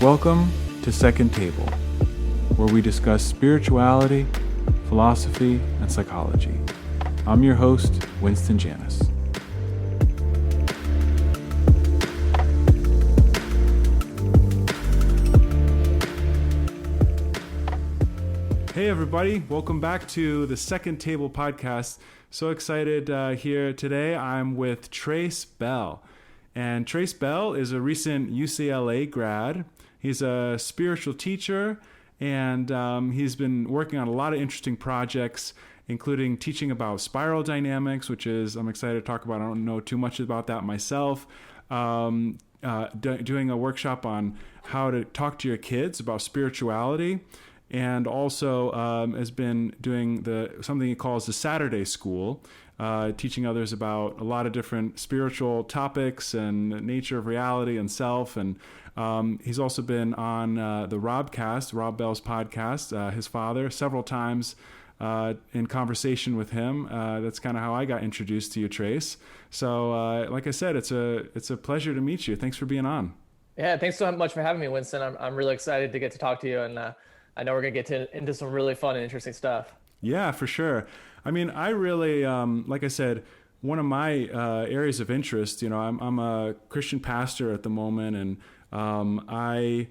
Welcome to Second Table, where we discuss spirituality, philosophy, and psychology. I'm your host, Winston Janis. Hey everybody, welcome back to the Second Table podcast. So excited here today. I'm with Trace Bell. And Trace Bell is a recent UCLA grad. He's a spiritual teacher, and he's been working on a lot of interesting projects, including teaching about spiral dynamics, which is, I'm excited to talk about. I don't know too much about that myself. Doing a workshop on how to talk to your kids about spirituality, and also has been doing something he calls the Saturday School, teaching others about a lot of different spiritual topics and nature of reality and self. And he's also been on the Robcast, Rob Bell's podcast, his father, several times in conversation with him. That's kind of how I got introduced to you, Trace. So like I said, it's a pleasure to meet you. Thanks for being on. Yeah, thanks so much for having me, Winston. I'm really excited to get to talk to you, and I know we're going to get into some really fun and interesting stuff. Yeah, for sure. I mean, I really, like I said, one of my areas of interest, I'm a Christian pastor at the moment, and I,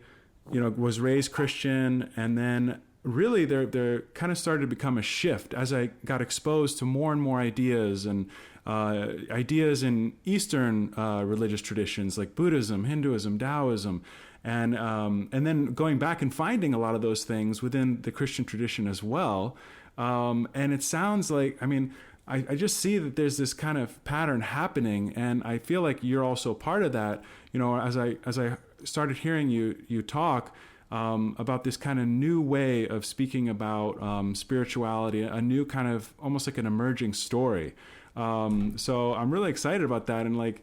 was raised Christian, and then really there kind of started to become a shift as I got exposed to more and more ideas and ideas in Eastern religious traditions like Buddhism, Hinduism, Taoism. And then going back and finding a lot of those things within the Christian tradition as well. And it sounds like, I just see that there's this kind of pattern happening, and I feel like you're also part of that. As I started hearing you talk about this kind of new way of speaking about spirituality, a new kind of almost like an emerging story. So I'm really excited about that, and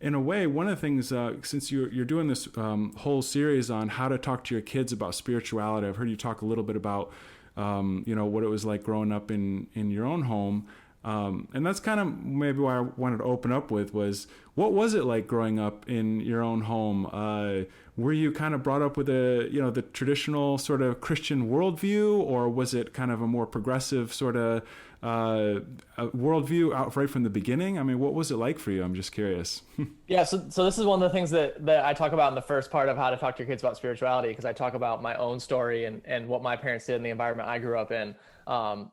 in a way, one of the things, since you're doing this whole series on how to talk to your kids about spirituality, I've heard you talk a little bit about, what it was like growing up in your own home. And that's kind of maybe why I wanted to open up with was, what was it like growing up in your own home? Were you kind of brought up with the traditional sort of Christian worldview, or was it kind of a more progressive sort of worldview out right from the beginning? I mean, what was it like for you? I'm just curious. Yeah, so this is one of the things that I talk about in the first part of how to talk to your kids about spirituality, because I talk about my own story and what my parents did in the environment I grew up in. From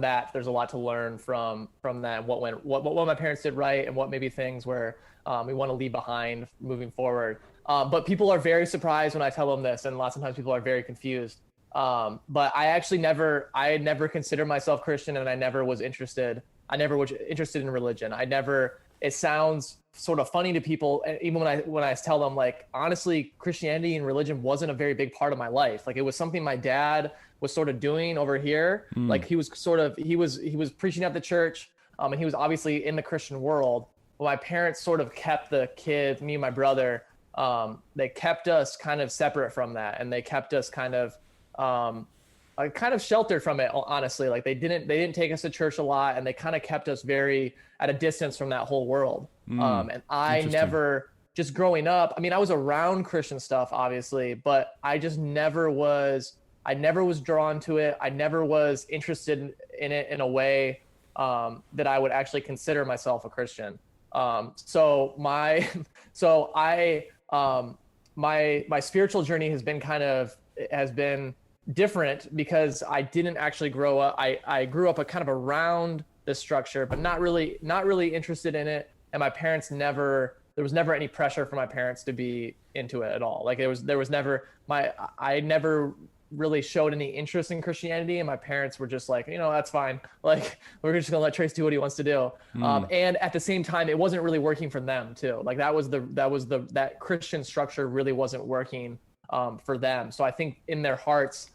that, there's a lot to learn from that, what my parents did right, and what maybe things where we want to leave behind moving forward. But people are very surprised when I tell them this, and lots of times people are very confused. But I actually I never considered myself Christian, and I never was interested in religion. It sounds sort of funny to people, even when I tell them, honestly, Christianity and religion wasn't a very big part of my life. It was something my dad was sort of doing over here. He was preaching at the church, and he was obviously in the Christian world. But my parents sort of kept the kids, me and my brother, they kept us kind of separate from that, and they kept us kind of sheltered from it, honestly. They didn't take us to church a lot, and they kind of kept us very at a distance from that whole world. And I never, just growing up, I was around Christian stuff, obviously, but I never was drawn to it. I never was interested in it in a way that I would actually consider myself a Christian. So my spiritual journey has been different, because I didn't actually grow up. I grew up kind of around this structure, but not really interested in it. And there was never any pressure for my parents to be into it at all. I never really showed any interest in Christianity, and my parents were just that's fine. We're just gonna let Trace do what he wants to do. And at the same time, it wasn't really working for them too. That Christian structure really wasn't working for them. So I think in their hearts,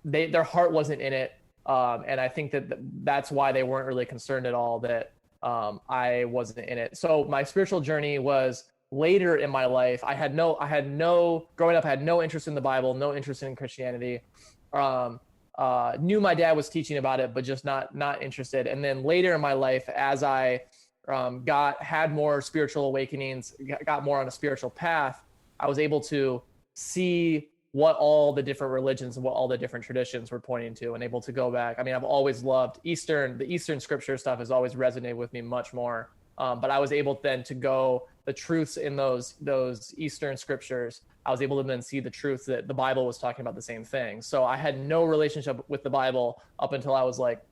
their heart wasn't in it. And I think that's why they weren't really concerned at all that I wasn't in it. So my spiritual journey was later in my life. Growing up, I had no interest in the Bible, no interest in Christianity. Knew my dad was teaching about it, but just not interested. And then later in my life, as I had more spiritual awakenings, got more on a spiritual path, I was able to see what all the different religions and what all the different traditions were pointing to, and able to go back. I mean, I've always loved the Eastern scripture stuff has always resonated with me much more. But I was able then to go the truths in those Eastern scriptures. I was able to then see the truth that the Bible was talking about the same thing. So I had no relationship with the Bible up until I was like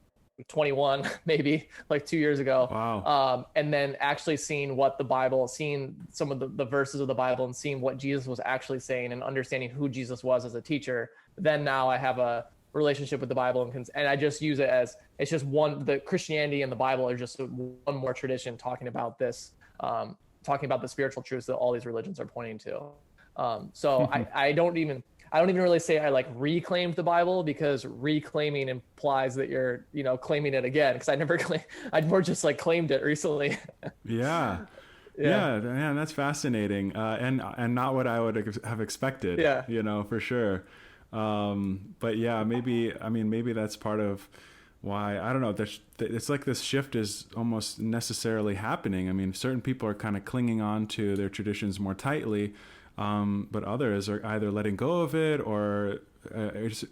21, maybe like 2 years ago. Wow. And then actually seeing what the Bible, seeing some of the verses of the Bible and seeing what Jesus was actually saying and understanding who Jesus was as a teacher. Then now I have a relationship with the Bible and I just use it as, it's just the Christianity and the Bible are just one more tradition talking about this, talking about the spiritual truths that all these religions are pointing to. So I don't even really say I like reclaimed the Bible, because reclaiming implies that you're, claiming it again. Because I more just like claimed it recently. Yeah. Yeah, man, that's fascinating. And not what I would have expected. Yeah. For sure. But yeah, maybe that's part of why, I don't know, it's like this shift is almost necessarily happening. I mean, certain people are kind of clinging on to their traditions more tightly. But others are either letting go of it, or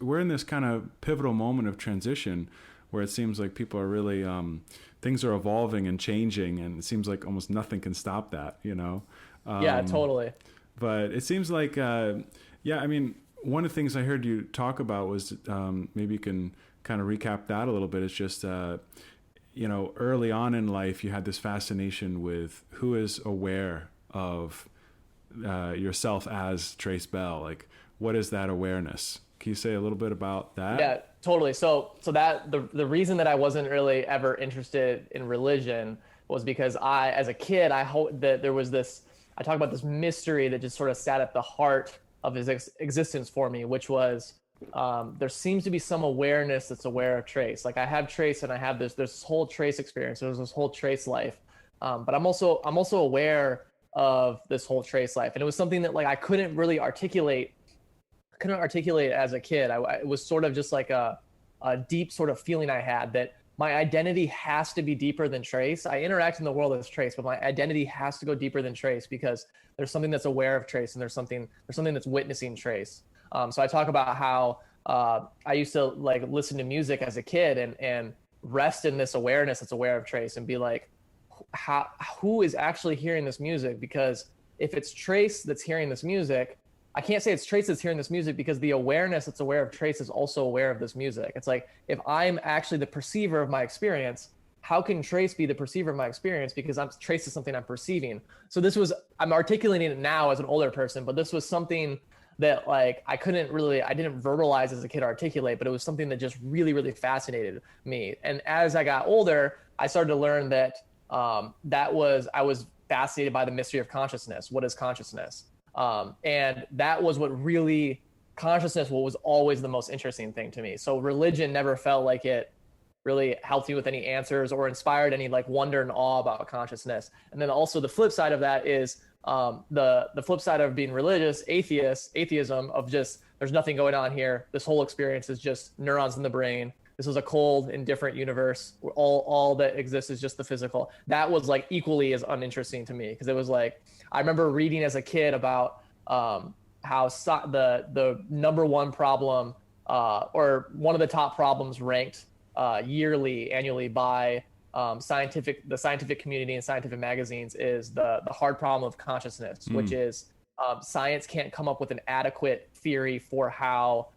we're in this kind of pivotal moment of transition where it seems like people are really, things are evolving and changing, and it seems like almost nothing can stop that, Yeah, totally. But it seems like, I mean, one of the things I heard you talk about was, maybe you can kind of recap that a little bit. It's just, early on in life, you had this fascination with who is aware of yourself as Trace Bell. Like, what is that awareness? Can you say a little bit about that? Yeah, totally. So that the reason that I wasn't really ever interested in religion was because as a kid, I hope that there was this, I talk about this mystery that just sort of sat at the heart of his existence for me, which was, there seems to be some awareness that's aware of Trace. Like, I have Trace and I have this whole Trace experience. There's this whole Trace life. But I'm also aware of this whole Trace life. And it was something that like I couldn't really articulate as a kid. It was sort of just like a deep sort of feeling I had that my identity has to be deeper than Trace. I interact in the world as Trace, but my identity has to go deeper than Trace, because there's something that's aware of Trace, and there's something that's witnessing Trace. So I talk about how I used to like listen to music as a kid and rest in this awareness that's aware of Trace, and be like, who is actually hearing this music? Because if it's Trace that's hearing this music, I can't say it's Trace that's hearing this music, because the awareness that's aware of Trace is also aware of this music. It's like, if I'm actually the perceiver of my experience, how can Trace be the perceiver of my experience? Because Trace is something I'm perceiving. So I'm articulating it now as an older person, but this was something that like I didn't verbalize as a kid, articulate, but it was something that just really, really fascinated me. And as I got older, I started to learn that I was fascinated by the mystery of consciousness. What is consciousness? And that was what was always the most interesting thing to me. So religion never felt like it really helped me with any answers or inspired any like wonder and awe about consciousness. And then also the flip side of that is the flip side of being religious, atheism, of just, there's nothing going on here. This whole experience is just neurons in the brain. This was a cold, indifferent universe where all that exists is just the physical. That was like equally as uninteresting to me, because it was like, I remember reading as a kid about how the number one problem, or one of the top problems ranked annually by the scientific community and scientific magazines is the hard problem of consciousness, which is science can't come up with an adequate theory for how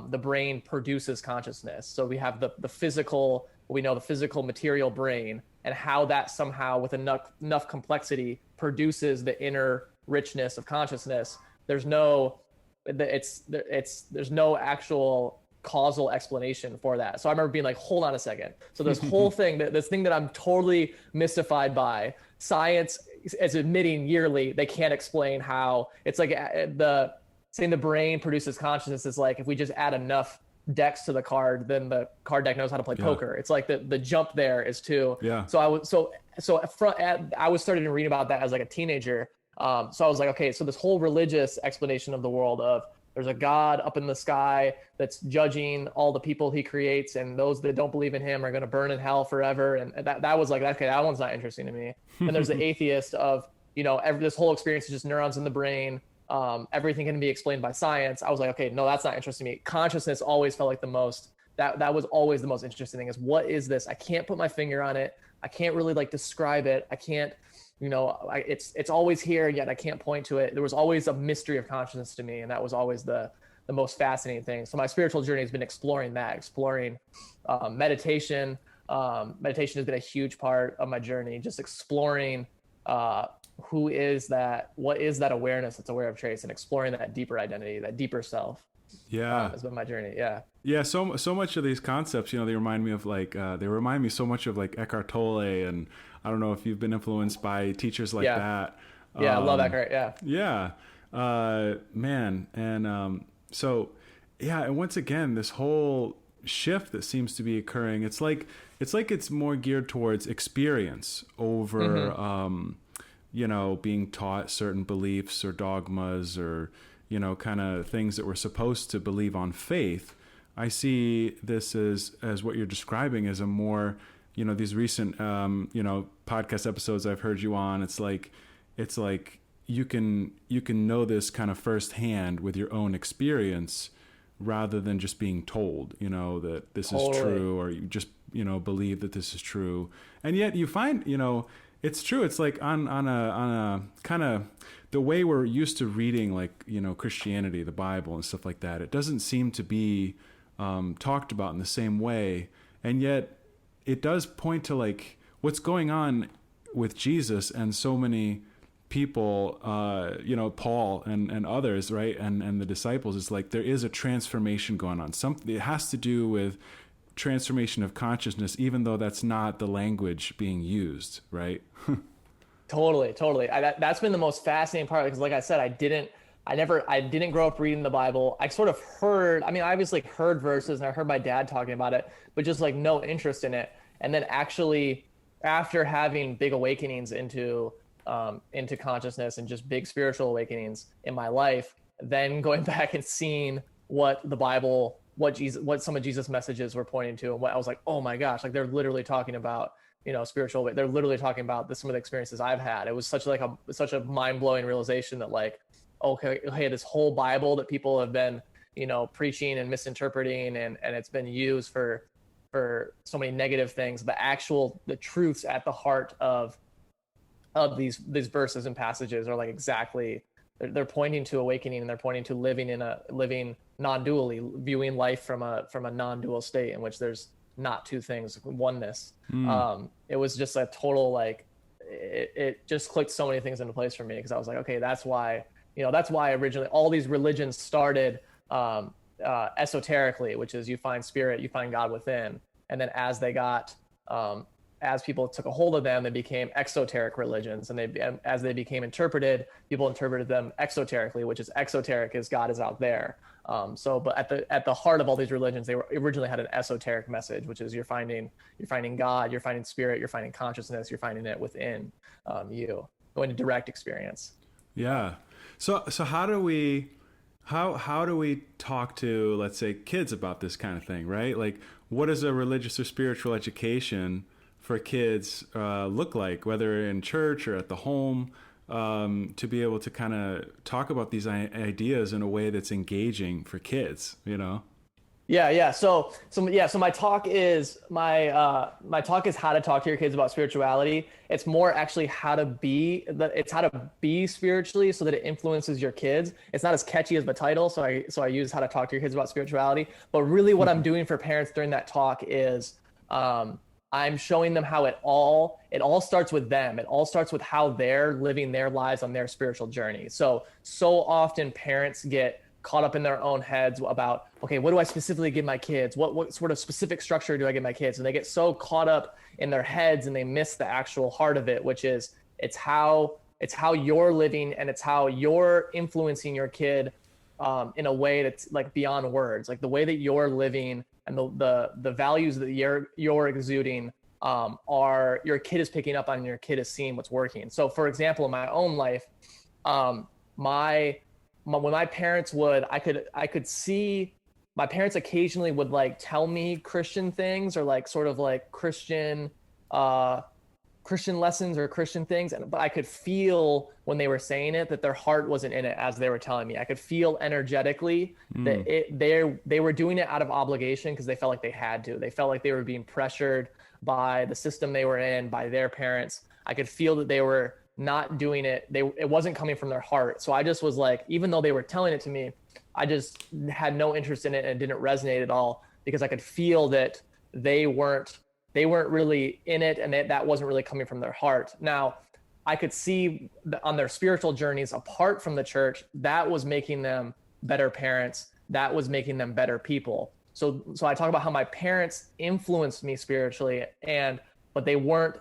the brain produces consciousness. So we have the physical material brain, and how that somehow with enough complexity produces the inner richness of consciousness. There's no actual causal explanation for that. So I remember being like, hold on a second. So this whole thing, this thing that I'm totally mystified by, science is admitting yearly they can't explain how. It's like saying the brain produces consciousness is like, if we just add enough decks to the card, then the card deck knows how to play poker. It's like the jump there is too. Yeah. So I was starting to read about that as like a teenager. So I was like, okay, so this whole religious explanation of the world of there's a God up in the sky that's judging all the people he creates, and those that don't believe in him are going to burn in hell forever. And that was like, okay, that one's not interesting to me. And there's the atheist of, this whole experience is just neurons in the brain. everything can be explained by science. I was like, okay, no, that's not interesting to me. Consciousness always felt like the most, that was always the most interesting thing, is what is this? I can't put my finger on it. I can't really like describe it. I can't, it's always here, yet I can't point to it. There was always a mystery of consciousness to me. And that was always the most fascinating thing. So my spiritual journey has been exploring that, exploring meditation. Meditation has been a huge part of my journey, just exploring who is that, what is that awareness that's aware of trace, and exploring that deeper identity, that deeper self. Yeah. Has been my journey. Yeah. Yeah. So much of these concepts, they remind me of they remind me so much of like Eckhart Tolle. And I don't know if you've been influenced by teachers like that. Yeah. I love Eckhart. Yeah. Yeah. Man. And so, yeah. And once again, this whole shift that seems to be occurring, it's like it's more geared towards experience over, being taught certain beliefs or dogmas or, kind of things that we're supposed to believe on faith. I see this as what you're describing as a more, these recent, podcast episodes I've heard you on. It's like you can know this kind of firsthand with your own experience rather than just being told, that this is true, or you just, believe that this is true. And yet you find, it's true. It's like on a kind of the way we're used to reading, like, Christianity, the Bible and stuff like that. It doesn't seem to be talked about in the same way. And yet it does point to like what's going on with Jesus and so many people, Paul and others, right? And the disciples. It's like there is a transformation going on. It has to do with transformation of consciousness, even though that's not the language being used, right? Totally. That's been the most fascinating part, because like I said, I didn't grow up reading the Bible. I sort of heard, I obviously heard verses, and I heard my dad talking about it, but just like no interest in it. And then actually, after having big awakenings into consciousness and just big spiritual awakenings in my life, then going back and seeing what the Bible, what some of Jesus' messages were pointing to, and what I was like, oh my gosh, like they're literally talking about, spiritual, they're literally talking about some of the experiences I've had. It was such a mind-blowing realization that like, okay, this whole Bible that people have been, preaching and misinterpreting, and it's been used for so many negative things, but the truths at the heart of these verses and passages are like exactly, they're pointing to awakening, and they're pointing to living non-dually, viewing life from a non-dual state in which there's not two things, oneness. It was just a total, like, it just clicked so many things into place for me, because I was like, okay, that's why originally all these religions started esoterically, which is you find spirit, you find God within. And then as people took a hold of them, they became exoteric religions, and as they became interpreted, people interpreted them exoterically, which is exoteric is God is out there. But at the heart of all these religions, they originally had an esoteric message, which is you're finding God, you're finding spirit, you're finding consciousness, you're finding it within you, going to direct experience. Yeah. So how do we talk to, let's say, kids about this kind of thing, right? Like, what does a religious or spiritual education for kids look like, whether in church or at the home, to be able to kind of talk about these ideas in a way that's engaging for kids, Yeah. So my talk is how to talk to your kids about spirituality. It's more actually how to be spiritually so that it influences your kids. It's not as catchy as the title. So I use how to talk to your kids about spirituality, but really what I'm doing for parents during that talk is, I'm showing them how it all starts with them. It all starts with how they're living their lives on their spiritual journey. So often parents get caught up in their own heads about, okay, what do I specifically give my kids? What sort of specific structure do I give my kids? And they get so caught up in their heads and they miss the actual heart of it, which is it's how you're living, and it's how you're influencing your kid in a way that's like beyond words, like the way that you're living and the values that you're exuding are your kid is picking up on, and your kid is seeing what's working. So for example, in my own life, when my parents I could see my parents occasionally would like tell me Christian things, or like sort of like Christian Christian lessons or Christian things, but I could feel when they were saying it that their heart wasn't in it as they were telling me. I could feel energetically that they were doing it out of obligation because they felt like they had to. They felt like they were being pressured by the system they were in, by their parents. I could feel that they were not doing it. It wasn't coming from their heart. So I just was like, even though they were telling it to me, I just had no interest in it and it didn't resonate at all because I could feel that they weren't really in it and that wasn't really coming from their heart. Now, I could see on their spiritual journeys apart from the church, that was making them better parents. That was making them better people. So I talk about how my parents influenced me spiritually, but they weren't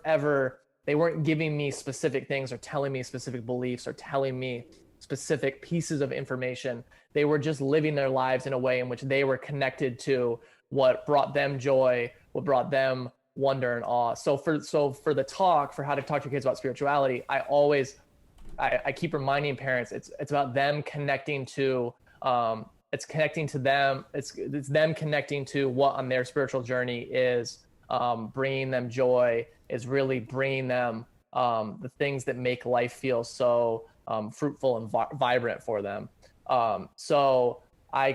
giving me specific things or telling me specific beliefs or telling me specific pieces of information. They were just living their lives in a way in which they were connected to what brought them joy, what brought them wonder and awe. So for the talk, for how to talk to your kids about spirituality, I keep reminding parents it's about them connecting to it's them connecting to what on their spiritual journey is bringing them joy, is really bringing them the things that make life feel so fruitful and vibrant for them. So I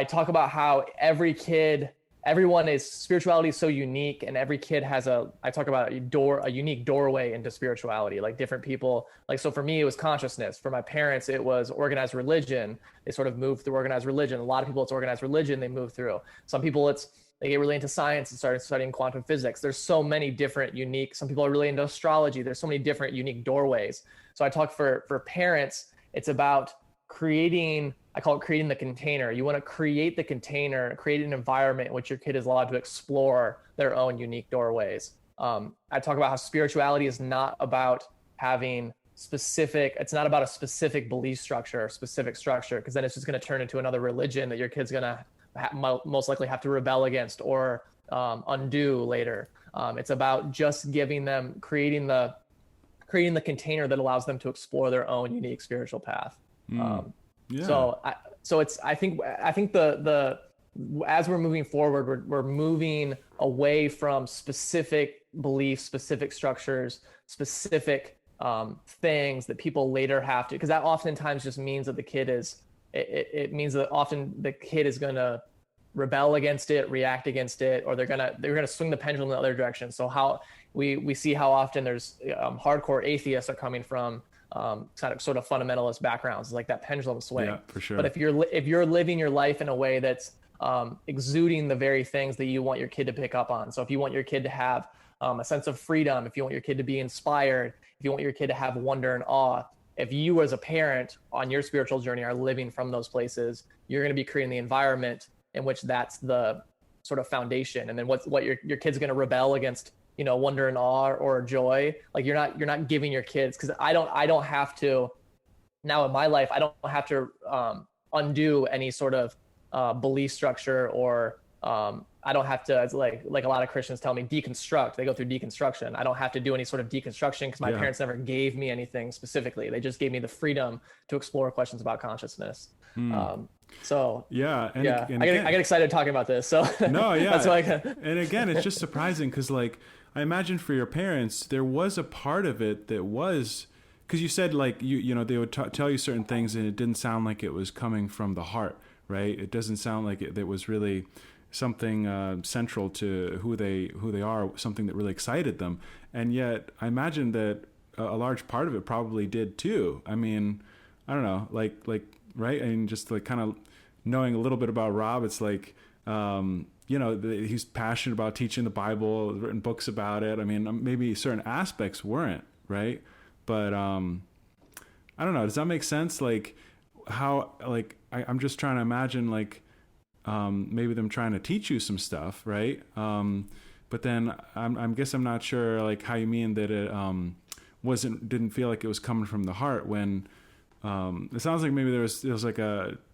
talk about how spirituality is so unique, and every kid has I talk about a unique doorway into spirituality, like different people. Like, so for me, it was consciousness. For my parents, it was organized religion. They sort of moved through organized religion. A lot of people, it's organized religion they move through. Some people, they get really into science and started studying quantum physics. There's so many different some people are really into astrology. There's so many different unique doorways. So I talk for parents, it's about I call it creating the container. You want to create the container, create an environment in which your kid is allowed to explore their own unique doorways. I talk about how spirituality is not about it's not about a specific belief structure or specific structure, because then it's just going to turn into another religion that your kid's going to most likely have to rebel against or undo later. It's about just creating the container that allows them to explore their own unique spiritual path. Yeah. So I think the as we're moving forward, we're moving away from specific beliefs, specific structures, specific things that people later have to, because that oftentimes just means that it means that often the kid is going to rebel against it, react against it, or they're going to swing the pendulum in the other direction. So how we see how often there's hardcore atheists are coming from sort of fundamentalist backgrounds. It's like that pendulum swing. Yeah, for sure. But if you're living your life in a way that's exuding the very things that you want your kid to pick up on. So if you want your kid to have a sense of freedom, if you want your kid to be inspired, if you want your kid to have wonder and awe, if you as a parent on your spiritual journey are living from those places, you're going to be creating the environment in which that's the sort of foundation. And then what your kid's going to rebel against, wonder and awe or joy. Like you're not giving your kids, because I don't have to now in my life, I don't have to undo any sort of belief structure, or I don't have to, like a lot of Christians tell me, deconstruct. They go through deconstruction. I don't have to do any sort of deconstruction because my parents never gave me anything specifically. They just gave me the freedom to explore questions about consciousness. So yeah, I get excited talking about this. So no, yeah, that's why and again, it's just surprising because, like, I imagine for your parents, there was a part of it that was, because you said like you know they would tell you certain things and it didn't sound like it was coming from the heart, right? It doesn't sound like it was really something central to who they are, something that really excited them. And yet I imagine that a large part of it probably did too. I mean, I don't know, like right? And just like kind of knowing a little bit about Rob, it's like, he's passionate about teaching the Bible, written books about it. I mean, maybe certain aspects weren't, right? But I don't know. Does that make sense? Like how, like, I'm just trying to imagine, like, maybe them trying to teach you some stuff, right? But then I'm not sure, like, how you mean that it didn't feel like it was coming from the heart, when it sounds like maybe there was like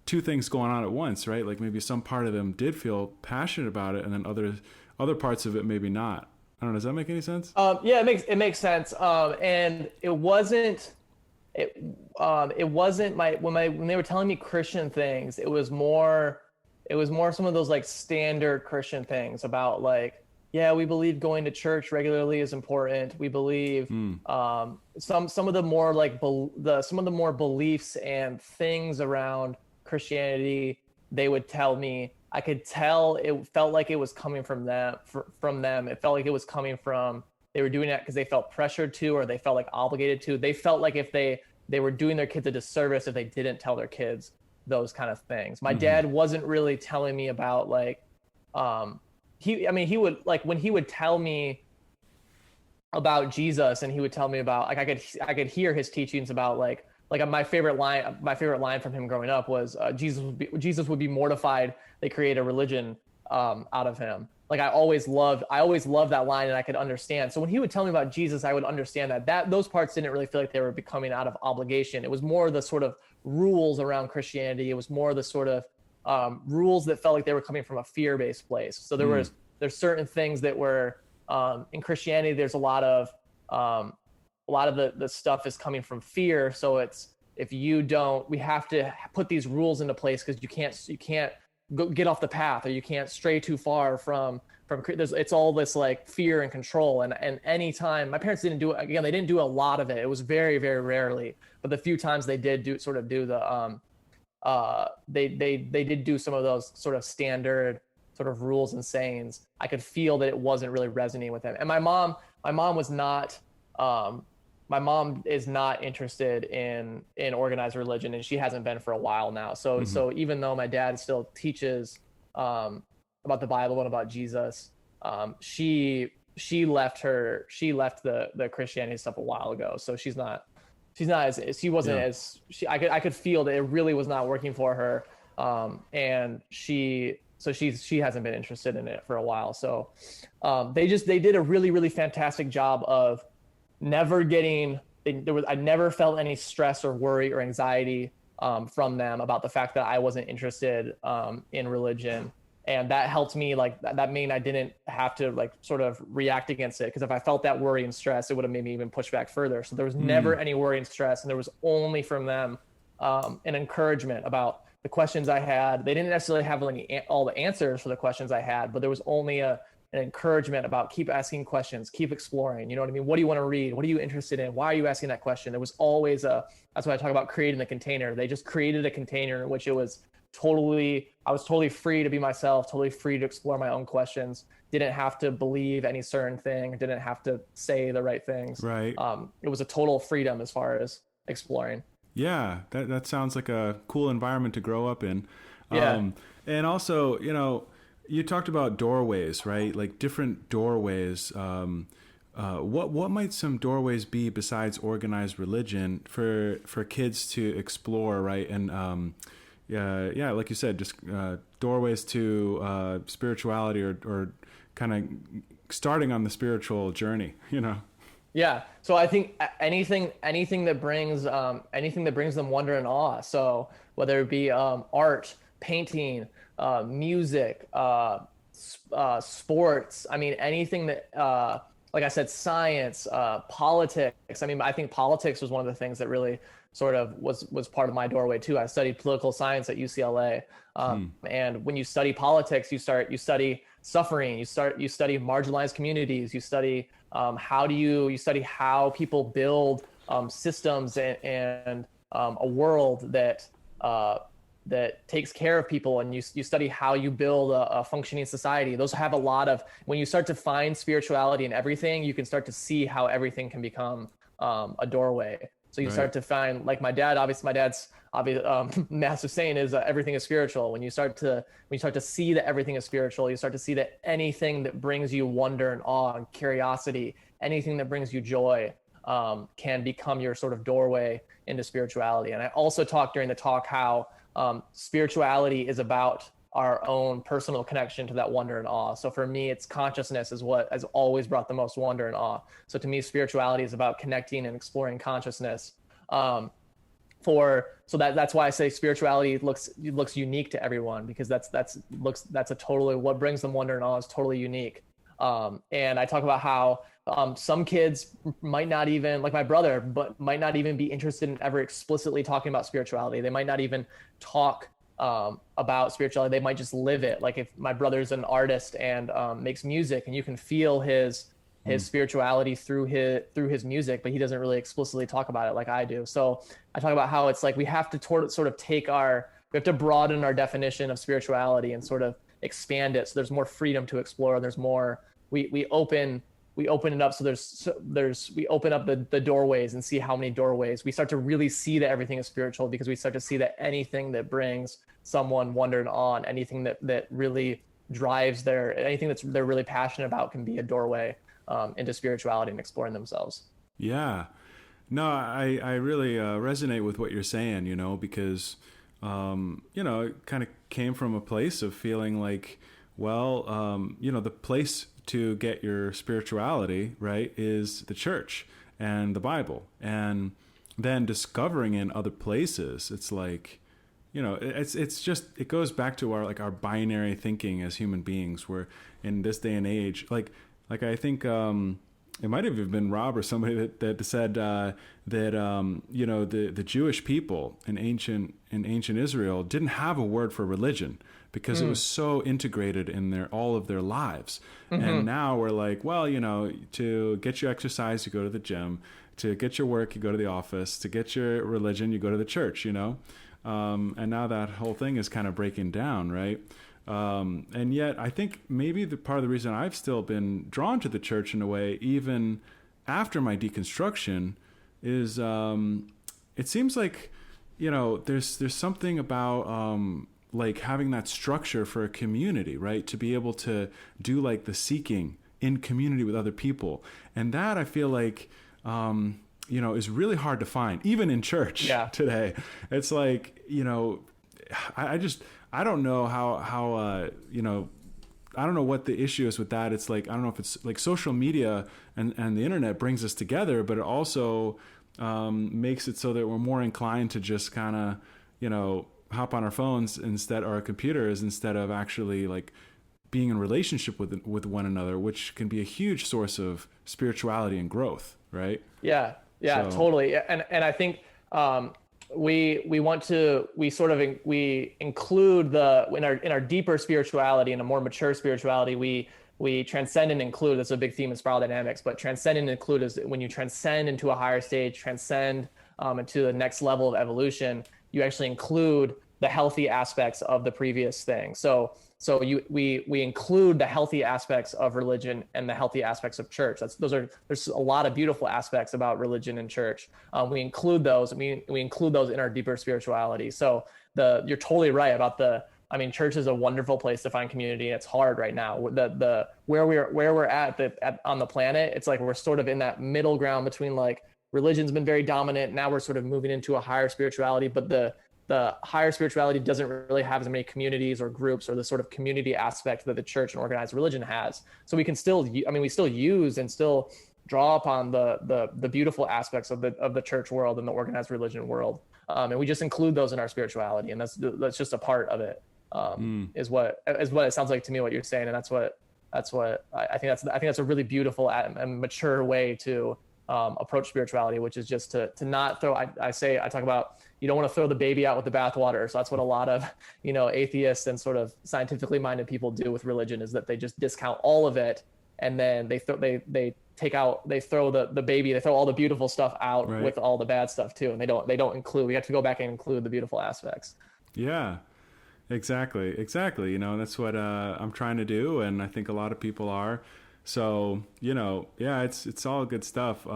two things going on at once, right? Like maybe some part of them did feel passionate about it, and then other parts of it maybe not. I don't know. Does that make any sense? Yeah, it makes sense. And it wasn't when they were telling me Christian things, it was more some of those like standard Christian things about like Yeah, we believe going to church regularly is important. We believe some of the more like some of the more beliefs and things around Christianity. They would tell me, I could tell it felt like it was coming from them. From them, it felt like it was coming from they were doing that because they felt pressured to, or they felt like obligated to. They felt like if they were doing their kids a disservice if they didn't tell their kids those kind of things. My dad wasn't really telling me about like he would like when he would tell me about Jesus, and he would tell me about like I could hear his teachings about like my favorite line from him growing up was Jesus would be mortified they create a religion out of him. Like I always loved that line, and I could understand. So when he would tell me about Jesus, I would understand that those parts didn't really feel like they were becoming out of obligation. It was more the sort of rules around Christianity. It was more the sort of rules that felt like they were coming from a fear-based place. So there's certain things that were in Christianity. There's a lot of the stuff is coming from fear. So it's if you don't, we have to put these rules into place because you can't go get off the path, or you can't stray too far from it's all this like fear and control. And anytime my parents didn't do it, again, they didn't do a lot of it. It was very, very rarely, but the few times they did do the they did do some of those sort of standard sort of rules and sayings. I could feel that it wasn't really resonating with them. And my mom was not my mom is not interested in organized religion, and she hasn't been for a while now. So even though my dad still teaches about the Bible and about Jesus, she left the Christianity stuff a while ago. So I could feel that it really was not working for her, and she hasn't been interested in it for a while. So they did a really, really fantastic job of never getting I never felt any stress or worry or anxiety from them about the fact that I wasn't interested in religion. And that helped me, like that mean I didn't have to like sort of react against it, because if I felt that worry and stress, it would have made me even push back further. So there was never any worry and stress, and there was only from them an encouragement about the questions I had. They didn't necessarily have all the answers for the questions I had, but there was only an encouragement about keep asking questions, keep exploring. You know what I mean? What do you want to read? What are you interested in? Why are you asking that question? There was always that's why I talk about creating the container. They just created a container in which I was totally free to be myself, totally free to explore my own questions. Didn't have to believe any certain thing. Didn't have to say the right things. Right. It was a total freedom as far as exploring. Yeah, that sounds like a cool environment to grow up in. Yeah. And also, you talked about doorways, right? Like different doorways. What might some doorways be besides organized religion for kids to explore, right? And yeah, like you said, just doorways to spirituality or kind of starting on the spiritual journey, Yeah. So I think anything that brings them wonder and awe. So whether it be art, painting, music, sports. I mean, anything that, like I said, science, politics. I mean, I think politics was one of the things that really sort of was part of my doorway too. I studied political science at UCLA, and when you study politics, you study suffering, you study marginalized communities, you study how people build systems and a world that takes care of people, and you study how you build a functioning society. Those have a lot of, when you start to find spirituality in everything, you can start to see how everything can become a doorway. So you start to find, like my dad's massive saying is everything is spiritual. When you start to see that everything is spiritual, you start to see that anything that brings you wonder and awe and curiosity, anything that brings you joy, can become your sort of doorway into spirituality. And I also talked during the talk how spirituality is about our own personal connection to that wonder and awe. So for me, it's consciousness is what has always brought the most wonder and awe. So to me, spirituality is about connecting and exploring consciousness. That's why I say spirituality looks unique to everyone, because that's a totally, what brings them wonder and awe is totally unique. And I talk about how some kids might not even, like my brother, but might not even be interested in ever explicitly talking about spirituality. They might not even talk about spirituality. They might just live it. Like if my brother's an artist and makes music, and you can feel his spirituality through his music, but he doesn't really explicitly talk about it like I do. So I talk about how it's like we have to sort of we have to broaden our definition of spirituality and sort of expand it so there's more freedom to explore. There's more we open it up so we open up the doorways and see how many doorways. We start to really see that everything is spiritual because we start to see that anything that brings someone wonder and awe, anything that really drives anything they're really passionate about can be a doorway into spirituality and exploring themselves. Yeah. No, I really resonate with what you're saying, because, it kind of came from a place of feeling like, well, the place to get your spirituality, right, is the church and the Bible. And then discovering in other places, it's like, it's just, it goes back to our binary thinking as human beings, where in this day and age, like I think it might have even been Rob or somebody that said that the Jewish people in ancient Israel didn't have a word for religion because it was so integrated in all of their lives. And now we're like, well, to get your exercise, you go to the gym. To get your work, you go to the office. To get your religion, you go to the church. And now that whole thing is kind of breaking down, right? And yet I think maybe part of the reason I've still been drawn to the church in a way, even after my deconstruction, is it seems like, there's something about like having that structure for a community, right? To be able to do like the seeking in community with other people. And that I feel like, is really hard to find, even in church today. It's like, I don't know how I don't know what the issue is with that. It's like, I don't know if it's like social media and the internet brings us together, but it also makes it so that we're more inclined to just kind of, hop on our phones or our computers instead of actually like being in relationship with one another, which can be a huge source of spirituality and growth, right? Yeah, totally. And I think we include in our deeper spirituality and a more mature spirituality, we transcend and include. That's a big theme in Spiral Dynamics, but transcend and include is when you transcend into a higher stage, transcend into the next level of evolution, you actually include the healthy aspects of the previous thing. So we include the healthy aspects of religion and the healthy aspects of church. There's a lot of beautiful aspects about religion and church. We include those. We include those in our deeper spirituality. So you're totally right about church is a wonderful place to find community. It's hard right now. Where we're at on the planet, it's like we're sort of in that middle ground between like religion's been very dominant. Now we're sort of moving into a higher spirituality, but the higher spirituality doesn't really have as many communities or groups or the sort of community aspect that the church and organized religion has. So we can still, we still use and still draw upon the beautiful aspects of the church world and the organized religion world. And we just include those in our spirituality. And that's just a part of it, is what it sounds like to me, what you're saying. And that's what I think that's a really beautiful and mature way to approach spirituality, which is just to not throw, I talk about, you don't want to throw the baby out with the bathwater. So that's what a lot of, atheists and sort of scientifically minded people do with religion, is that they just discount all of it. And then they throw the baby, they throw all the beautiful stuff out, right, with all the bad stuff too. And they don't include, we have to go back and include the beautiful aspects. Yeah, exactly. And that's what I'm trying to do. And I think a lot of people are. So, it's all good stuff.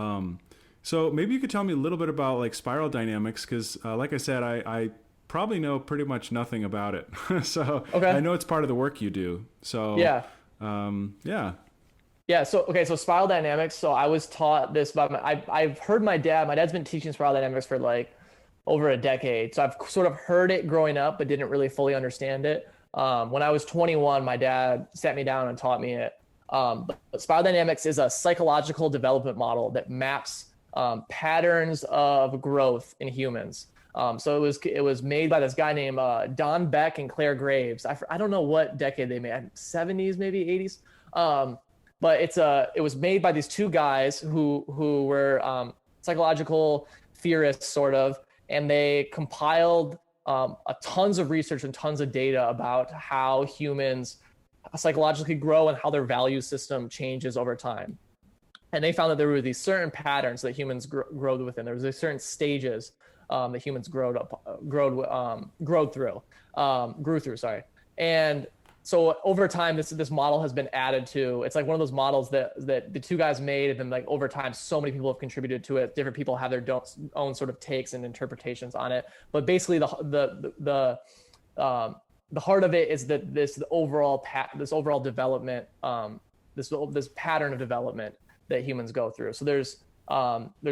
So maybe you could tell me a little bit about like Spiral Dynamics, because like I said, I probably know pretty much nothing about it. So okay. I know it's part of the work you do. So yeah. So Spiral Dynamics. So I was taught this by I've heard dad's been teaching Spiral Dynamics for like over a decade. So I've sort of heard it growing up, but didn't really fully understand it. When I was 21, my dad sat me down and taught me it. But Spiral Dynamics is a psychological development model that maps patterns of growth in humans. So it was made by this guy named Don Beck and Claire Graves. I don't know what decade they made, 70s, maybe 80s. But it was made by these two guys who were psychological theorists, sort of, and they compiled tons of research and tons of data about how humans psychologically grow and how their value system changes over time. And they found that there were these certain patterns that humans grow within. There was these certain stages that humans grew through. Sorry. And so over time, this model has been added to. It's like one of those models that the two guys made, and then like over time, so many people have contributed to it. Different people have their own sort of takes and interpretations on it. But basically, the heart of it is that this overall development, this pattern of development that humans go through. So there's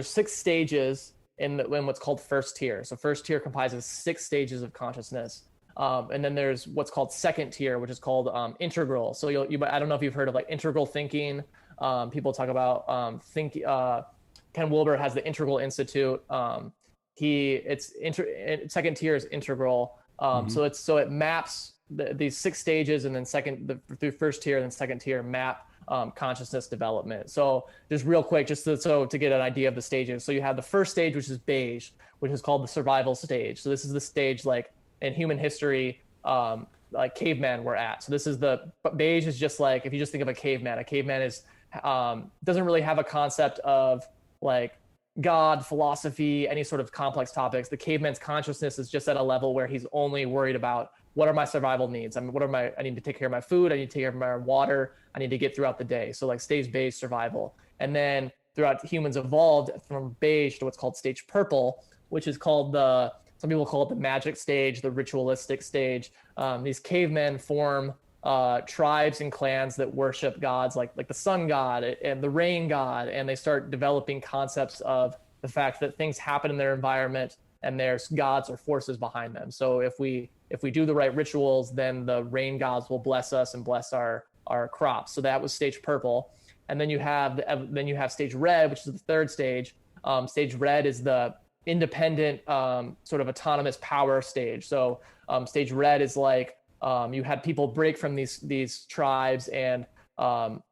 6 stages in what's called first tier. So first tier comprises 6 stages of consciousness. And then there's what's called second tier, which is called integral. So I don't know if you've heard of like integral thinking. People talk about Ken Wilber has the Integral Institute. Second tier is integral. So it maps these 6 stages, and then through first tier and then second tier map consciousness development. So just real quick, to get an idea of the stages. So you have the first stage, which is beige, which is called the survival stage. So this is the stage like in human history, like cavemen were at. So this is beige is just like, if you just think of a caveman is, doesn't really have a concept of like God, philosophy, any sort of complex topics. The caveman's consciousness is just at a level where he's only worried about what are my survival needs? I mean, I need to take care of my food. I need to take care of my water. I need to get throughout the day. So like stage beige, survival. And then throughout humans evolved from beige to what's called stage purple, which is called some people call it the magic stage, the ritualistic stage. These cavemen form tribes and clans that worship gods like the sun god and the rain god, and they start developing concepts of the fact that things happen in their environment and there's gods or forces behind them. So if we do the right rituals, then the rain gods will bless us and bless our crops. So that was stage purple. And then you have stage red, which is the third stage. Stage red is the independent sort of autonomous power stage. So stage red is like you had people break from these tribes, and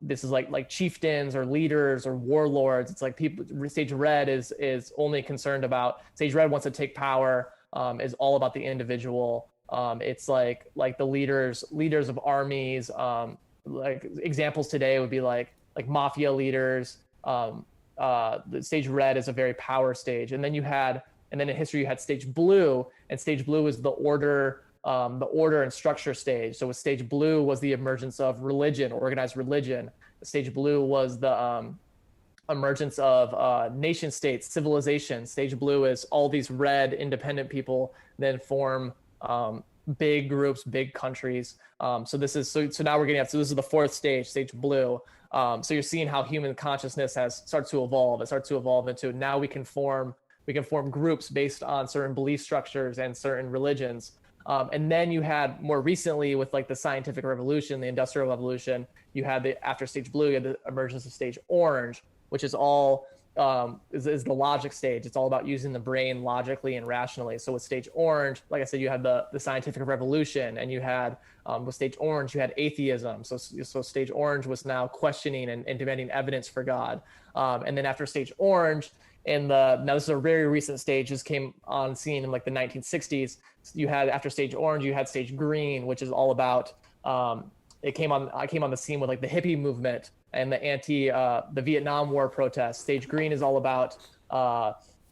this is like chieftains or leaders or warlords. It's like people. Stage red is only concerned about. Stage red wants to take power. Is all about the individual. It's like the leaders of armies. Like examples today would be like mafia leaders. The stage red is a very power stage. And then in history you had stage blue, and stage blue is the order and structure stage. So with stage blue was the emergence of religion, organized religion. Stage blue was the emergence of nation states, civilization. Stage blue is all these red independent people then form big groups, big countries. So now we're getting up. So this is the fourth stage, stage blue. So you're seeing how human consciousness starts to evolve. It starts to evolve into now we can form groups based on certain belief structures and certain religions. And then you had more recently with like the scientific revolution, the industrial revolution, you had after stage blue, you had the emergence of stage orange, which is all is the logic stage. It's all about using the brain logically and rationally. So with stage orange, like I said, you had the scientific revolution, and you had with stage orange, you had atheism. So stage orange was now questioning and demanding evidence for God. And then after stage orange, now this is a very recent stage, this came on scene in like the 1960s. You had after stage orange, you had stage green, which is all about I came on the scene with like the hippie movement and the Vietnam War protests. Stage green is all about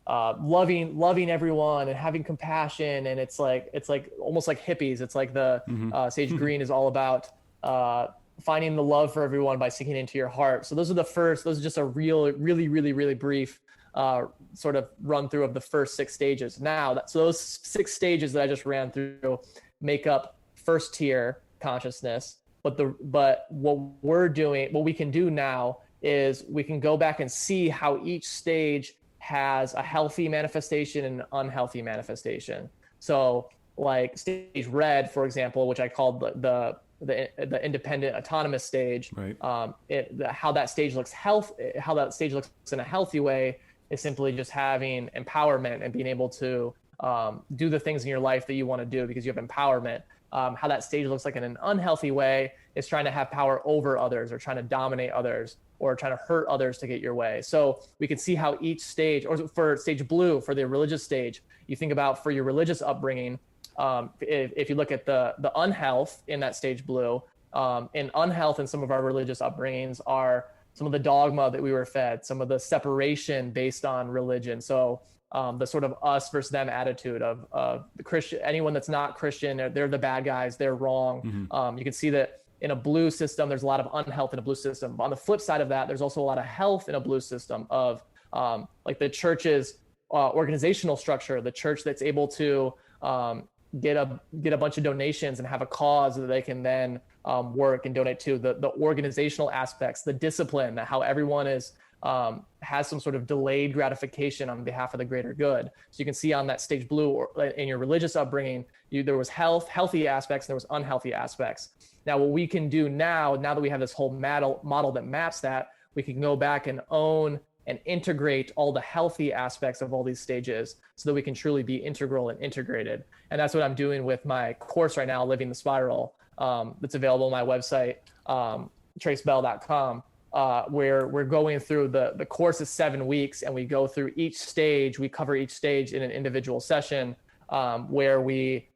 loving everyone and having compassion, and it's like almost like hippies. It's like the stage green is all about finding the love for everyone by sinking into your heart. So those are just a really brief sort of run through of the first 6 stages. So those 6 stages that I just ran through make up first tier consciousness. But what we can do now is we can go back and see how each stage has a healthy manifestation and an unhealthy manifestation. So like stage red, for example, which I called the independent autonomous stage, right. How that stage looks in a healthy way is simply just having empowerment and being able to do the things in your life that you want to do because you have empowerment. How that stage looks like in an unhealthy way is trying to have power over others or trying to dominate others or trying to hurt others to get your way. So we can see how each stage, or for stage blue, for the religious stage, you think about for your religious upbringing, if you look at the unhealth in that stage blue, and unhealth in some of our religious upbringings are some of the dogma that we were fed, some of the separation based on religion. So the sort of us versus them attitude of the Christian, anyone that's not Christian, they're the bad guys, they're wrong. You can see that in a blue system, there's a lot of unhealth in a blue system. But on the flip side of that, there's also a lot of health in a blue system of like the church's organizational structure, the church that's able to get a bunch of donations and have a cause that they can then work and donate to, the organizational aspects, the discipline, that how everyone is has some sort of delayed gratification on behalf of the greater good. So you can see on that stage blue, or in your religious upbringing, there was healthy aspects, and there was unhealthy aspects. Now, what we can do now that we have this whole model that maps that, we can go back and own and integrate all the healthy aspects of all these stages so that we can truly be integral and integrated. And that's what I'm doing with my course right now, Living the Spiral, that's available on my website, tracebell.com, where we're going through the course is 7 weeks, and we go through each stage. We cover each stage in an individual session, where we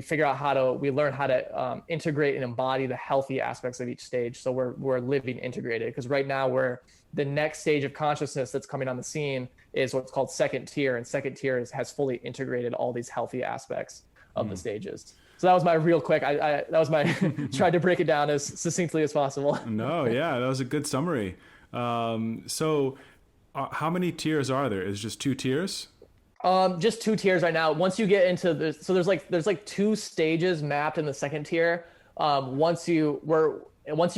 figure out we learn how to integrate and embody the healthy aspects of each stage. So we're living integrated, because right now the next stage of consciousness that's coming on the scene is what's called second tier, and second tier has fully integrated all these healthy aspects of the stages. So that was my real quick. That was my tried to break it down as succinctly as possible. No, yeah, that was a good summary. So how many tiers are there? Is just 2 tiers? Just 2 tiers right now. Once you get into so there's like 2 stages mapped in the second tier. Once you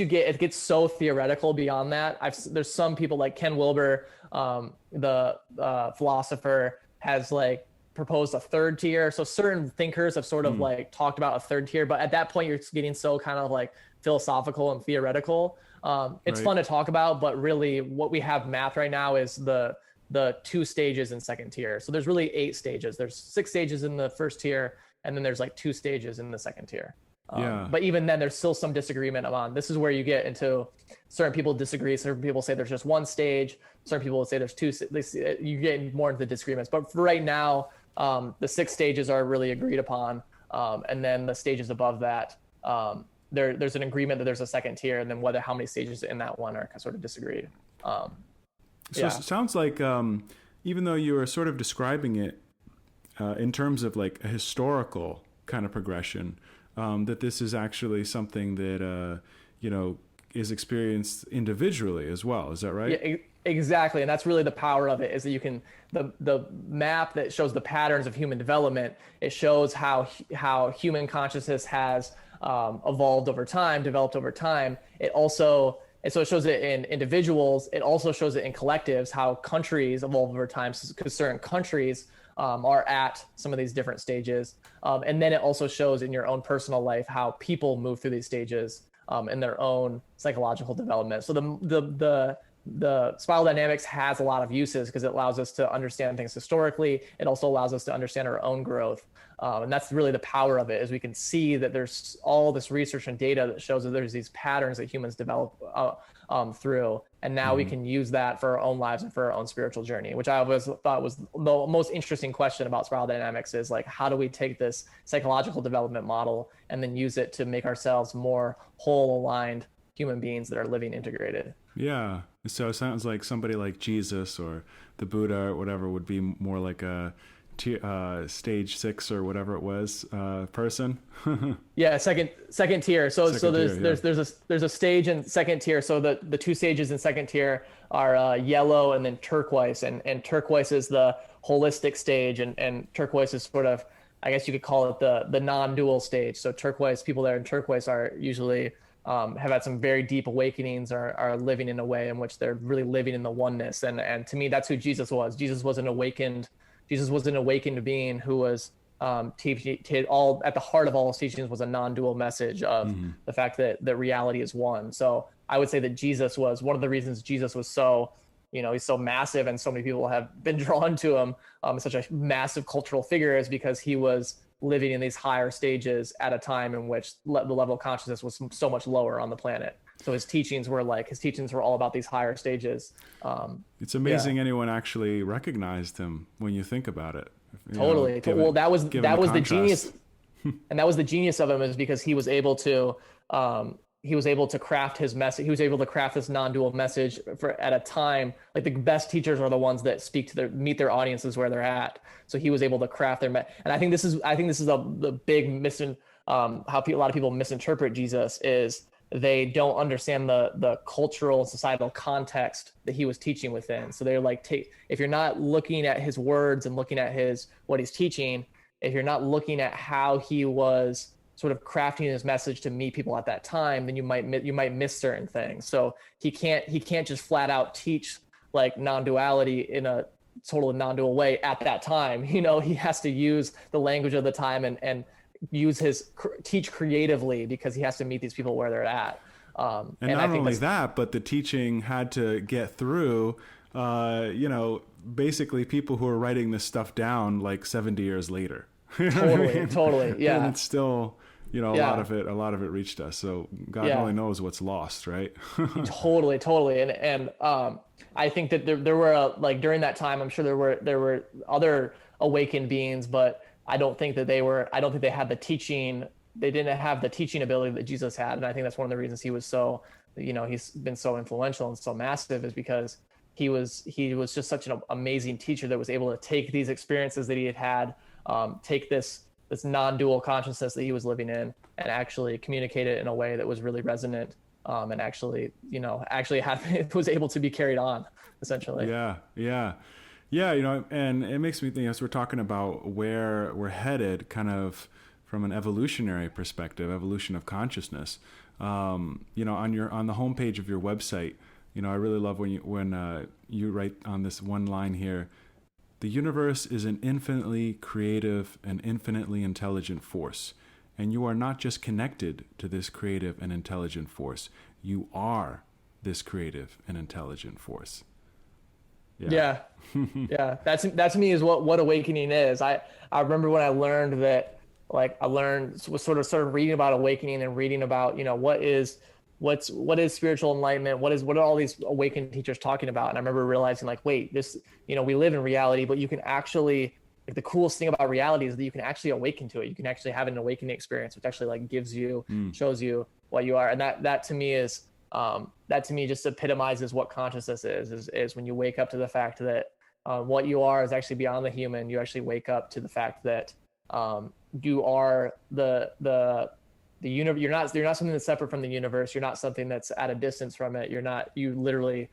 get, it gets so theoretical beyond that. There's some people like Ken Wilber, the philosopher, has like proposed a 3rd tier. So certain thinkers have sort of like talked about a 3rd tier, but at that point you're getting so kind of like philosophical and theoretical. It's fun to talk about, but really what we have mapped right now is the 2 stages in second tier. So there's really 8 stages. There's 6 stages in the first tier, and then there's like 2 stages in the second tier. But even then, there's still some disagreement on. This is where you get into certain people disagree. Certain people say there's just 1 stage. Certain people say there's 2. You get more into the disagreements. But for right now, the 6 stages are really agreed upon, and then the stages above that, there's an agreement that there's a second tier, and then how many stages in that one are sort of disagreed. So it sounds like even though you were sort of describing it in terms of like a historical kind of progression, that this is actually something that is experienced individually as well. Is that right? Yeah, exactly. And that's really the power of it, is that you can the map that shows the patterns of human development. It shows how human consciousness has evolved over time, developed over time. And so it shows it in individuals. It also shows it in collectives, how countries evolve over time, because certain countries are at some of these different stages. And then it also shows in your own personal life how people move through these stages in their own psychological development. So the spiral dynamics has a lot of uses, because it allows us to understand things historically. It also allows us to understand our own growth. And that's really the power of it, is we can see that there's all this research and data that shows that there's these patterns that humans develop through. And now we can use that for our own lives and for our own spiritual journey, which I always thought was the most interesting question about spiral dynamics, is like, how do we take this psychological development model and then use it to make ourselves more whole, aligned human beings that are living integrated? Yeah. So it sounds like somebody like Jesus or the Buddha or whatever would be more like a stage 6 or whatever it was person. Yeah, second tier. So there's a stage in second tier. So the 2 stages in second tier are yellow and then turquoise, and turquoise is the holistic stage, and turquoise is sort of, I guess you could call it the non-dual stage. So turquoise, people that are in turquoise are usually have had some very deep awakenings, are living in a way in which they're really living in the oneness. And to me, that's who Jesus was. Jesus was an awakened being who was teaching all at the heart of all his teachings was a non-dual message of the fact that reality is one. So I would say that Jesus was one of the reasons Jesus was so, he's so massive, and so many people have been drawn to him, such a massive cultural figure, is because he was living in these higher stages at a time in which the level of consciousness was so much lower on the planet. So his teachings were all about these higher stages. It's amazing anyone actually recognized him when you think about it. Totally. Well, given that the was the contrast. genius, and that was the genius of him, is because he was able to craft his message. He was able to craft this non-dual message for at a time, like the best teachers are the ones that speak to meet their audiences where they're at. So he was able to craft and I think this is the big how a lot of people misinterpret Jesus is they don't understand the cultural and societal context that he was teaching within. So they're like, if you're not looking at his words and looking at what he's teaching, if you're not looking at how he was sort of crafting his message to meet people at that time, then you might miss certain things. So he can't just flat out teach like non-duality in a total non-dual way at that time. He has to use the language of the time and teach creatively, because he has to meet these people where they're at. And not I think only that, but the teaching had to get through, basically people who are writing this stuff down like 70 years later. Totally. Yeah. And it's still, a lot of it reached us. So God only knows what's lost, right? Totally. And I think that there were like during that time, I'm sure there were other awakened beings, but I don't think they had the teaching. They didn't have the teaching ability that Jesus had. And I think that's one of the reasons he was so, he's been so influential and so massive, is because he was just such an amazing teacher that was able to take these experiences that he had, take this non-dual consciousness that he was living in, and actually communicate it in a way that was really resonant, and actually was able to be carried on, essentially. Yeah. And it makes me think, as we're talking about where we're headed, kind of from an evolutionary perspective, evolution of consciousness, on the homepage of your website, I really love when you write on this one line here: the universe is an infinitely creative and infinitely intelligent force. And you are not just connected to this creative and intelligent force. You are this creative and intelligent force. Yeah. That to me is what awakening is. I remember when I learned that, was sort of reading about awakening and reading about, what is spiritual enlightenment? What are all these awakened teachers talking about? And I remember realizing, like, wait, this, we live in reality, but you can actually, like, the coolest thing about reality is that you can actually awaken to it. You can actually have an awakening experience, which actually like shows you what you are. And that to me is, that to me just epitomizes what consciousness is when you wake up to the fact that what you are is actually beyond the human. You actually wake up to the fact that you are the universe. You're not something that's separate from the universe. You're not something that's at a distance from it. You literally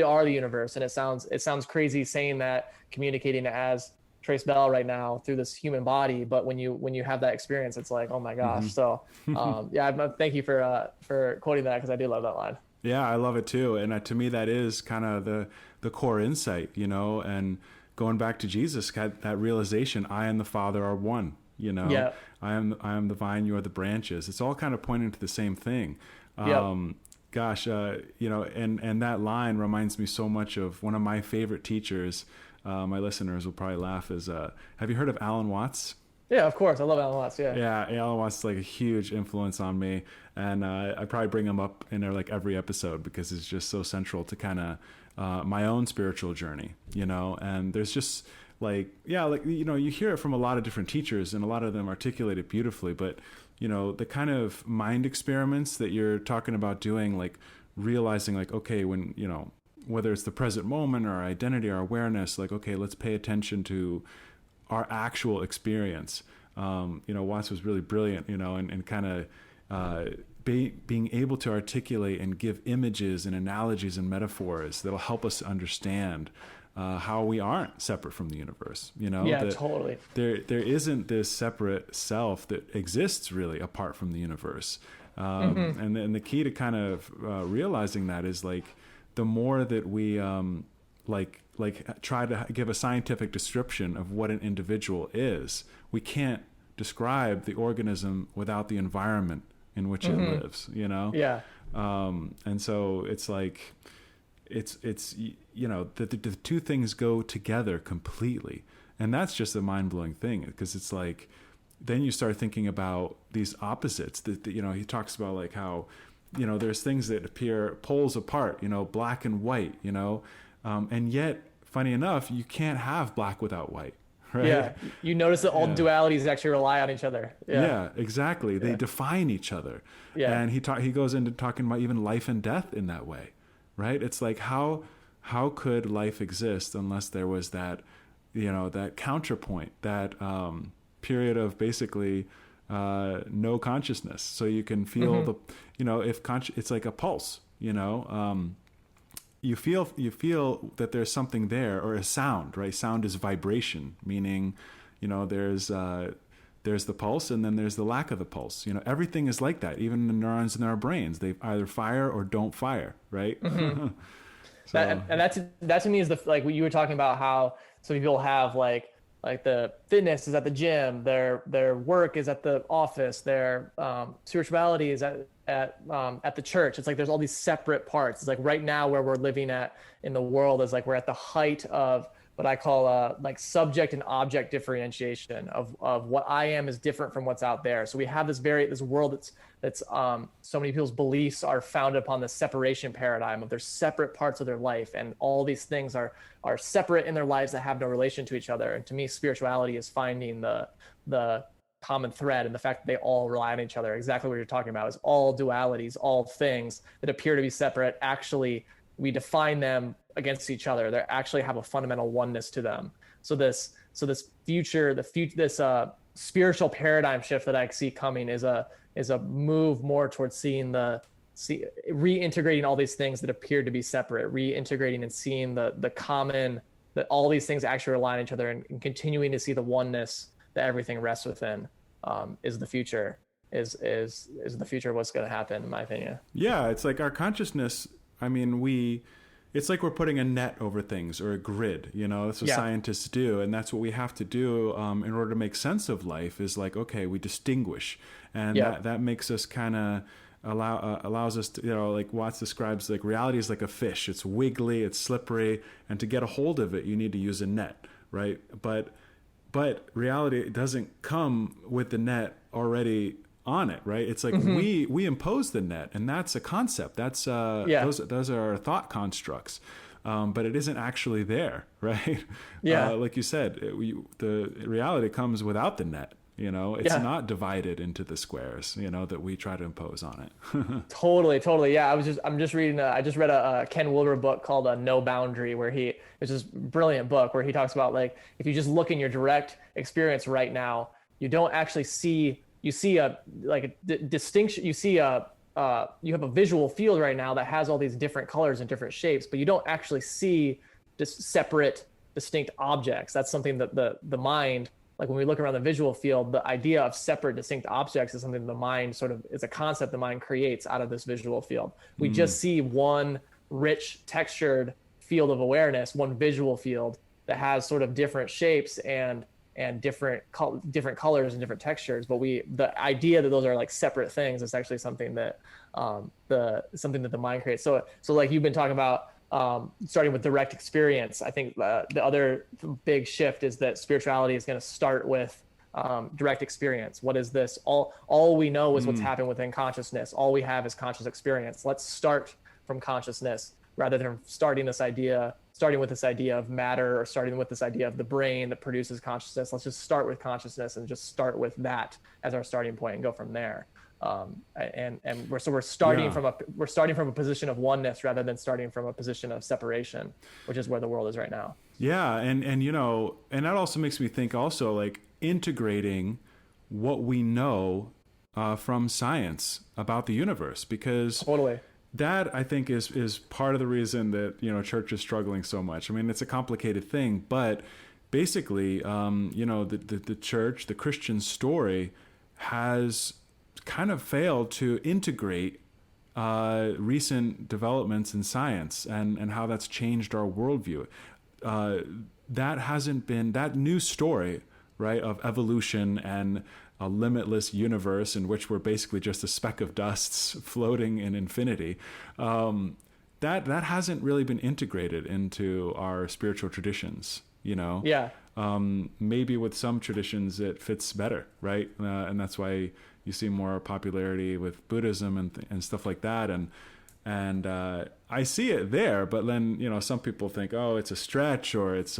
are the universe. And it sounds crazy saying that, communicating as Trace Bell right now through this human body, but when you have that experience, it's like, oh my gosh. Mm-hmm. So thank you for quoting that, because I do love that line. Yeah, I love it too. And to me, that is kind of the core insight, and going back to Jesus, that realization, I and the Father are one. Yeah. I am the vine, you are the branches. It's all kind of pointing to the same thing. Gosh, and that line reminds me so much of one of my favorite teachers. My listeners will probably laugh. Have you heard of Alan Watts? Yeah, of course. I love Alan Watts. Yeah, Alan Watts is like a huge influence on me, and I probably bring him up in there like every episode, because it's just so central to kind of my own spiritual journey, and there's just you hear it from a lot of different teachers, and a lot of them articulate it beautifully, but the kind of mind experiments that you're talking about doing, like realizing, like, okay, when, whether it's the present moment or our identity, our awareness, like, okay, let's pay attention to our actual experience. Watts was really brilliant, and kind of being able to articulate and give images and analogies and metaphors that'll help us understand how we aren't separate from the universe. Yeah, totally. There isn't this separate self that exists really apart from the universe. And the key to kind of realizing that is, like, the more that we try to give a scientific description of what an individual is, we can't describe the organism without the environment in which it lives, Yeah. And so it's like, it's the two things go together completely. And that's just a mind-blowing thing, because it's like, then you start thinking about these opposites that he talks about, like how, there's things that appear poles apart, black and white, and yet, funny enough, you can't have black without white. right? Yeah. You notice that all Yeah. dualities actually rely on each other. Yeah. Yeah, exactly. They Yeah. define each other. Yeah. And he goes into talking about even life and death in that way, right? It's like how could life exist unless there was that, that counterpoint, that period of basically no consciousness, so you can feel Hmm. the, if it's like a pulse, you feel that there's something there, or a sound, right? Sound is vibration, meaning, there's the pulse, and then there's the lack of the pulse. Everything is like that. Even the neurons in our brains, they either fire or don't fire, right? So And that to me is like what you were talking about, how some people have like the fitness is at the gym, their work is at the office, their spirituality is at the church. It's like there's all these separate parts. It's like right now where we're living at in the world is like we're at the height of what I call like subject and object differentiation of what I am is different from what's out there. So we have this world that's so many people's beliefs are founded upon the separation paradigm of their separate parts of their life, and all these things are separate in their lives that have no relation to each other. And to me, spirituality is finding the common thread, and the fact that they all rely on each other. Exactly what you're talking about is all dualities, all things that appear to be separate. Actually, we define them against each other. They actually have a fundamental oneness to them. So this spiritual paradigm shift that I see coming is a move more towards reintegrating all these things that appear to be separate, reintegrating and seeing the common, that all these things actually rely on each other, and continuing to see the oneness that everything rests within. Is the future the future of what's going to happen, in my opinion. yeah, it's like our consciousness. I mean, it's like we're putting a net over things, or a grid. That's what Yeah. scientists do, and that's what we have to do in order to make sense of life. Is like, okay, we distinguish, and Yeah. that makes us kind of allows us to, like Watts describes, like reality is like a fish. It's wiggly, it's slippery, and to get a hold of it, you need to use a net, right? But reality doesn't come with the net already on it, right? It's like we impose the net, and that's a concept. That's Yeah. those are our thought constructs, but it isn't actually there, right? Yeah. Like you said, the reality comes without the net. It's Yeah. not divided into the squares, that we try to impose on it. Totally. Yeah, I'm just reading. I just read a Ken Wilber book called No Boundary, where it's this brilliant book where he talks about, like, if you just look in your direct experience right now, you don't actually see. You see distinction. You have a visual field right now that has all these different colors and different shapes, but you don't actually see just separate, distinct objects. That's something that the mind, like when we look around the visual field, the idea of separate, distinct objects is something the mind is a concept the mind creates out of this visual field. We just see one rich, textured field of awareness, one visual field that has sort of different shapes and different colors and different textures. But the idea that those are like separate things is actually something that something that the mind creates. So like you've been talking about, starting with direct experience. I think the other big shift is that spirituality is going to start with direct experience. What is this? All we know is what's happened within consciousness. All we have is conscious experience. Let's start from consciousness rather than starting with this idea of matter, or starting with this idea of the brain that produces consciousness. Let's just start with consciousness and just start with that as our starting point and go from there. We're starting from a position of oneness rather than starting from a position of separation, which is where the world is right now. Yeah, and and that also makes me think also, like, integrating what we know from science about the universe, because Totally. that, I think, is part of the reason that church is struggling so much. I mean, it's a complicated thing, but basically, the church, the Christian story, has kind of failed to integrate recent developments in science and how that's changed our worldview. That new story, right, of evolution and a limitless universe in which we're basically just a speck of dust floating in infinity, that hasn't really been integrated into our spiritual traditions. Yeah. Maybe with some traditions it fits better, right? And that's why you see more popularity with Buddhism and stuff like that. And I see it there, but then some people think, oh, it's a stretch, or it's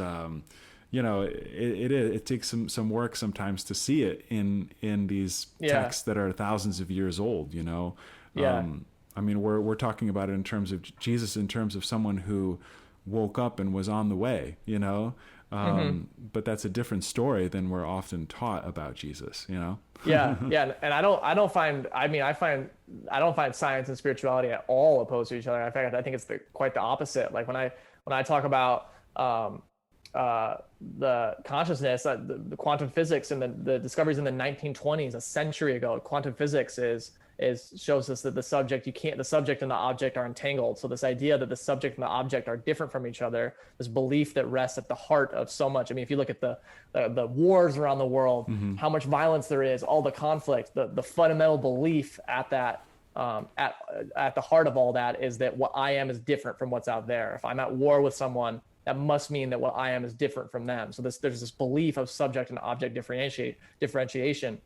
it takes some work sometimes to see it in these texts that are thousands of years old. Yeah. I mean, we're talking about it in terms of Jesus, in terms of someone who woke up and was on the way. But that's a different story than we're often taught about Jesus. Yeah, and I don't find science and spirituality at all opposed to each other. In fact, I think it's quite the opposite. Like when I talk about the consciousness, the quantum physics and the discoveries in the 1920s, a century ago, quantum physics shows us that the subject and the object are entangled. So this idea that the subject and the object are different from each other, this belief that rests at the heart of so much. I mean, if you look at the wars around the world, how much violence there is, all the conflict, the fundamental belief at that at the heart of all that is that what I am is different from what's out there. If I'm at war with someone, that must mean that what I am is different from them. So there's this belief of subject and object differentiation.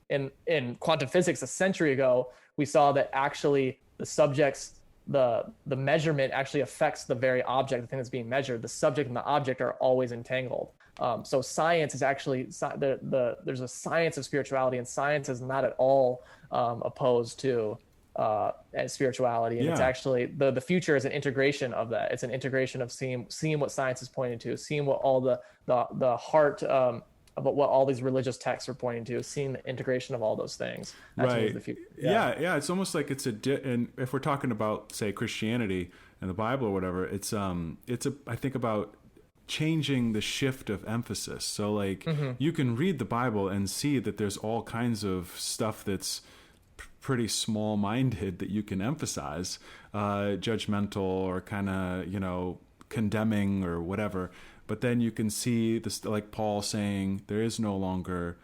In quantum physics a century ago, we saw that actually the subject's the measurement actually affects the very object, the thing that's being measured. The subject and the object are always entangled. So science is actually there's a science of spirituality, and science is not at all opposed to spirituality. And it's actually the future is an integration of that. It's an integration of seeing what science is pointing to, seeing what all the heart about what all these religious texts are pointing to, seeing the integration of all those things. That's right. The future. Yeah. It's almost like and if we're talking about, say, Christianity and the Bible or whatever, I think about changing the shift of emphasis. So like you can read the Bible and see that there's all kinds of stuff that's pretty small-minded that you can emphasize, judgmental or kind of, condemning or whatever. But then you can see this, like Paul saying, it is no longer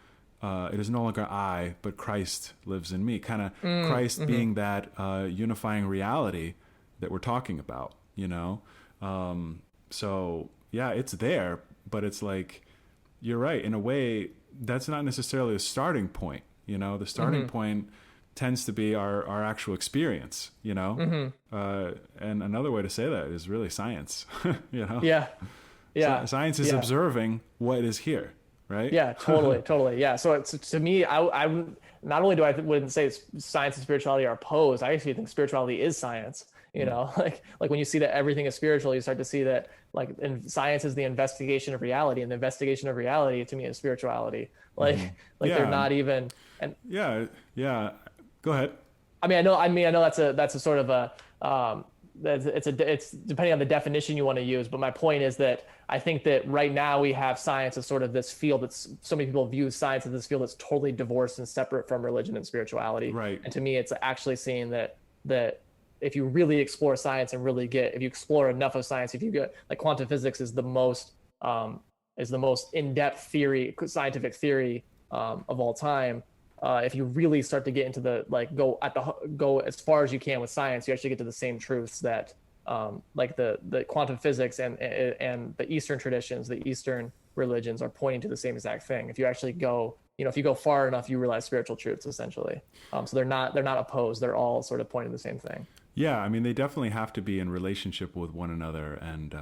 I, but Christ lives in me. Kind of Christ being that unifying reality that we're talking about, So yeah, it's there, but it's like, you're right. In a way, that's not necessarily a starting point. The starting point tends to be our actual experience, and another way to say that is really science, Yeah. Science is observing what is here, right? Yeah, totally. Yeah. So to me, I not only wouldn't say science and spirituality are opposed. I actually think spirituality is science. Like when you see that everything is spiritual, you start to see that science is the investigation of reality, and the investigation of reality to me is spirituality. They're not even. And yeah. Go ahead. I know that's a sort of a it's depending on the definition you want to use, but my point is that I think that right now we have science as sort of this field that's, so many people view science as this field that's totally divorced and separate from religion and spirituality. Right. And to me, it's actually seeing that if you really explore science and if you explore enough of science, if you get like quantum physics is the most in-depth scientific theory of all time. If you really start to get into go as far as you can with science, you actually get to the same truths that the quantum physics and the Eastern traditions, the Eastern religions are pointing to the same exact thing. If you actually go, if you go far enough, you realize spiritual truths essentially. So they're not opposed. They're all sort of pointing to the same thing. Yeah, I mean, they definitely have to be in relationship with one another, and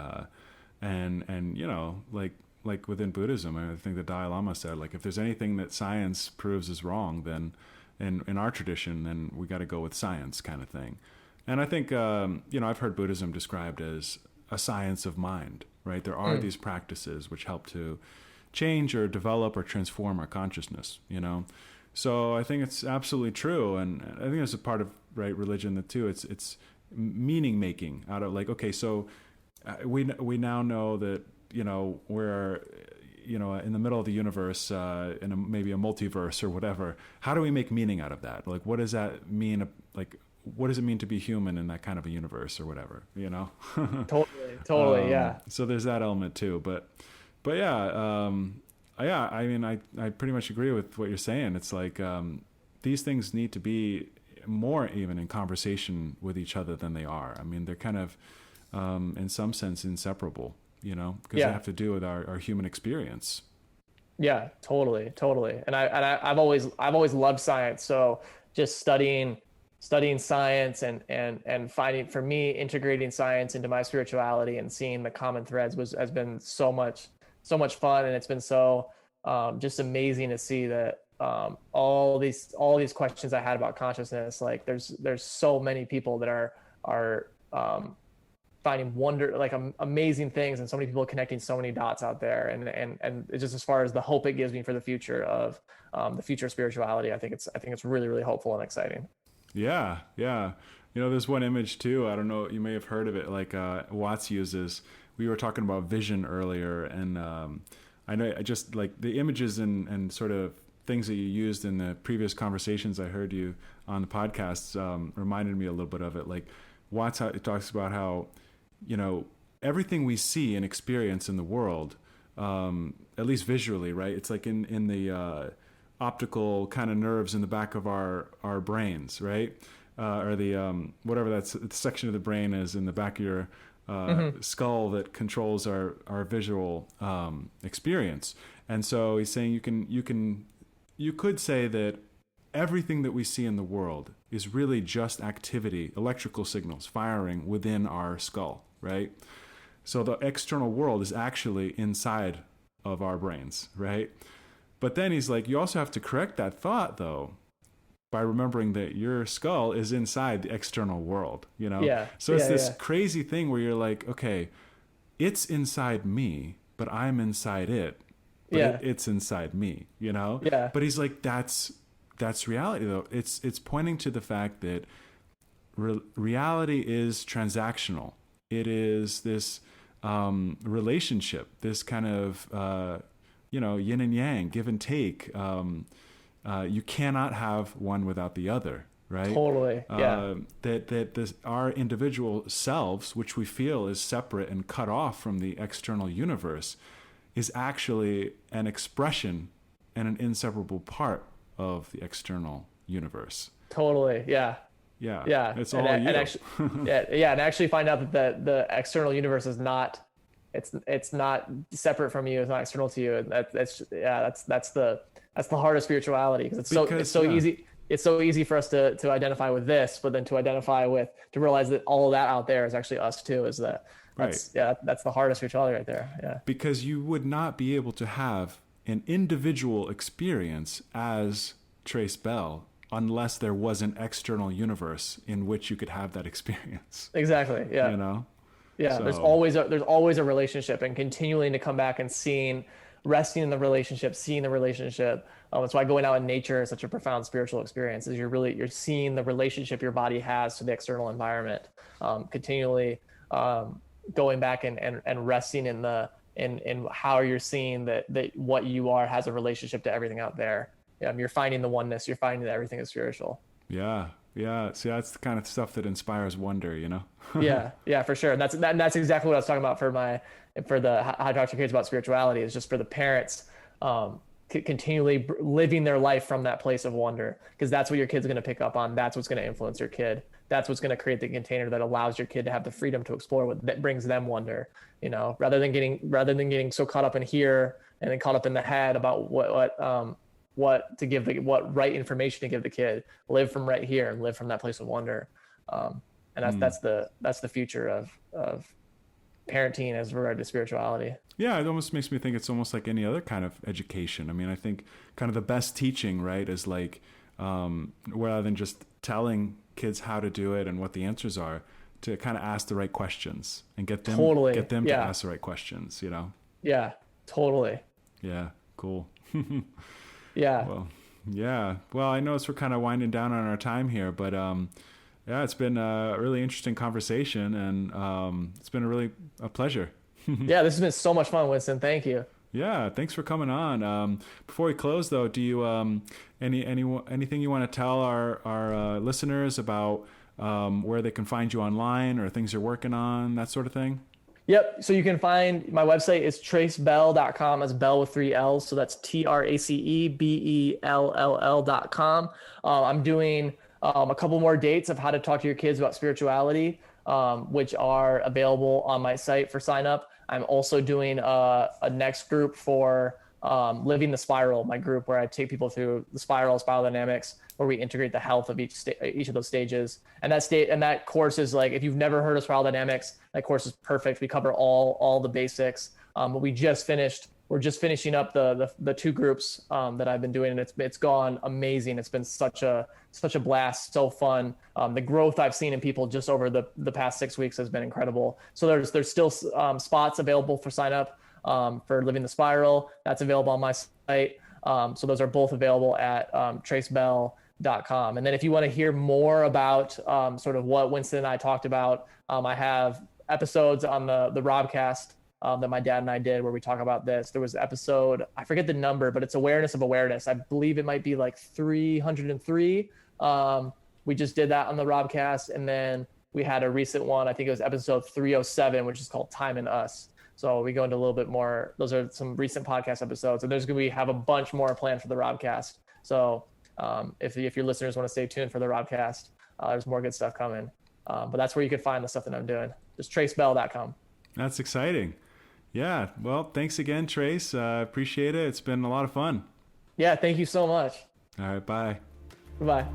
like within Buddhism, I think the Dalai Lama said, if there's anything that science proves is wrong, then in our tradition, then we got to go with science, kind of thing. And I think, I've heard Buddhism described as a science of mind, right? There are these practices which help to change or develop or transform our consciousness, So I think it's absolutely true. And I think there's a part of religion that too, it's meaning making out of okay, so we now know that, we're, in the middle of the universe, in maybe a multiverse or whatever. How do we make meaning out of that? What does that mean? What does it mean to be human in that kind of a universe or whatever, Totally. Yeah. So there's that element too, but yeah, I mean, I pretty much agree with what you're saying. It's these things need to be more even in conversation with each other than they are. I mean, they're kind of, in some sense, inseparable. Because they have to do with our human experience. Yeah, totally. And I've always loved science. So just studying science and finding, for me, integrating science into my spirituality and seeing the common threads has been so much so much fun, and it's been so just amazing to see that all these questions I had about consciousness, like there's so many people that are finding wonder, like amazing things, and so many people connecting so many dots out there, and it's just as far as the hope it gives me for the future of the future of spirituality, I think it's really, really hopeful and exciting. Yeah, yeah. There's one image too. I don't know. You may have heard of it. Like Watts uses. We were talking about vision earlier, and I know I just like the images and sort of things that you used in the previous conversations I heard you on the podcasts reminded me a little bit of it. Like Watts talks about how, everything we see and experience in the world, at least visually, right? It's like in the optical kind of nerves in the back of our brains, right? Or the whatever the section of the brain is in the back of your skull that controls our visual experience. And so he's saying you could say that everything that we see in the world is really just activity, electrical signals firing within our skull, right? So the external world is actually inside of our brains, right? But then he's like, you also have to correct that thought, though, by remembering that your skull is inside the external world, Yeah. So it's this crazy thing where you're like, okay, it's inside me, but I'm inside it. But it's inside me, Yeah. But he's like, that's reality, though. It's pointing to the fact that reality is transactional. It is this relationship, this kind of yin and yang, give and take. You cannot have one without the other, right? Totally. Yeah. That our individual selves, which we feel is separate and cut off from the external universe, is actually an expression and an inseparable part of the external universe. Totally. Yeah. Yeah. It's all you. And actually, and actually find out that the external universe is not, it's not separate from you. It's not external to you. That's the heart of spirituality, because it's so easy. It's so easy for us to identify with this, but then to realize that all of that out there is actually us too. That's the heart of spirituality right there. Yeah. Because you would not be able to have an individual experience as Trace Bell unless there was an external universe in which you could have that experience. Exactly. Yeah. Yeah. So, there's always a relationship, and continuing to come back and resting in the relationship, seeing the relationship. That's why going out in nature is such a profound spiritual experience. Is you're seeing the relationship your body has to the external environment, continually going back and resting in how you're seeing that what you are has a relationship to everything out there. You're finding the oneness. You're finding that everything is spiritual. Yeah. See, that's the kind of stuff that inspires wonder, Yeah, for sure. And that's exactly what I was talking about for the how to talk to kids about spirituality, is just for the parents continually living their life from that place of wonder, because that's what your kid's going to pick up on. That's what's going to influence your kid. That's what's going to create the container that allows your kid to have the freedom to explore that brings them wonder, rather than getting so caught up in here and then caught up in the head about what right information to give the kid. Live from right here and live from that place of wonder. And that's the future of parenting as regard to spirituality. Yeah, it almost makes me think it's almost like any other kind of education. I mean, I think kind of the best teaching, right, is like rather than just telling kids how to do it and what the answers are, to kind of ask the right questions and get them to ask the right questions, Yeah, totally. Yeah, cool. Yeah. Well, yeah. Well, I know we're kind of winding down on our time here, but yeah, it's been a really interesting conversation, and it's been a pleasure. Yeah, this has been so much fun, Winston. Thank you. Yeah, thanks for coming on. Before we close, though, do you anything you want to tell our listeners about where they can find you online, or things you're working on, that sort of thing? Yep. So you can find my website is tracebell.com. That's Bell with 3 L's. So that's TRACEBELLL.com. I'm doing a couple more dates of how to talk to your kids about spirituality, which are available on my site for sign up. I'm also doing a next group for Living the Spiral, my group where I take people through the spiral dynamics, where we integrate the health of each of those stages. And that course is like, if you've never heard of spiral dynamics, that course is perfect. We cover all the basics. But we just finished we're just finishing up the two groups that I've been doing, and it's gone amazing. It's been such a blast, so fun. The growth I've seen in people just over the past 6 weeks has been incredible. So there's still spots available for sign up for Living the Spiral. That's available on my site. So those are both available at tracebell.com. And then if you want to hear more about sort of what Winston and I talked about, I have episodes on the Robcast that my dad and I did where we talk about this. There was an episode, I forget the number, but it's awareness of awareness. I believe it might be like 303. We just did that on the Robcast. And then we had a recent one, I think it was episode 307, which is called Time and Us. So we go into a little bit more. Those are some recent podcast episodes, and there's going to have a bunch more planned for the Robcast. So if your listeners want to stay tuned for the Robcast, there's more good stuff coming. But that's where you can find the stuff that I'm doing. Just tracebell.com. That's exciting. Yeah. Well, thanks again, Trace. Appreciate it. It's been a lot of fun. Yeah. Thank you so much. All right. Bye. Bye.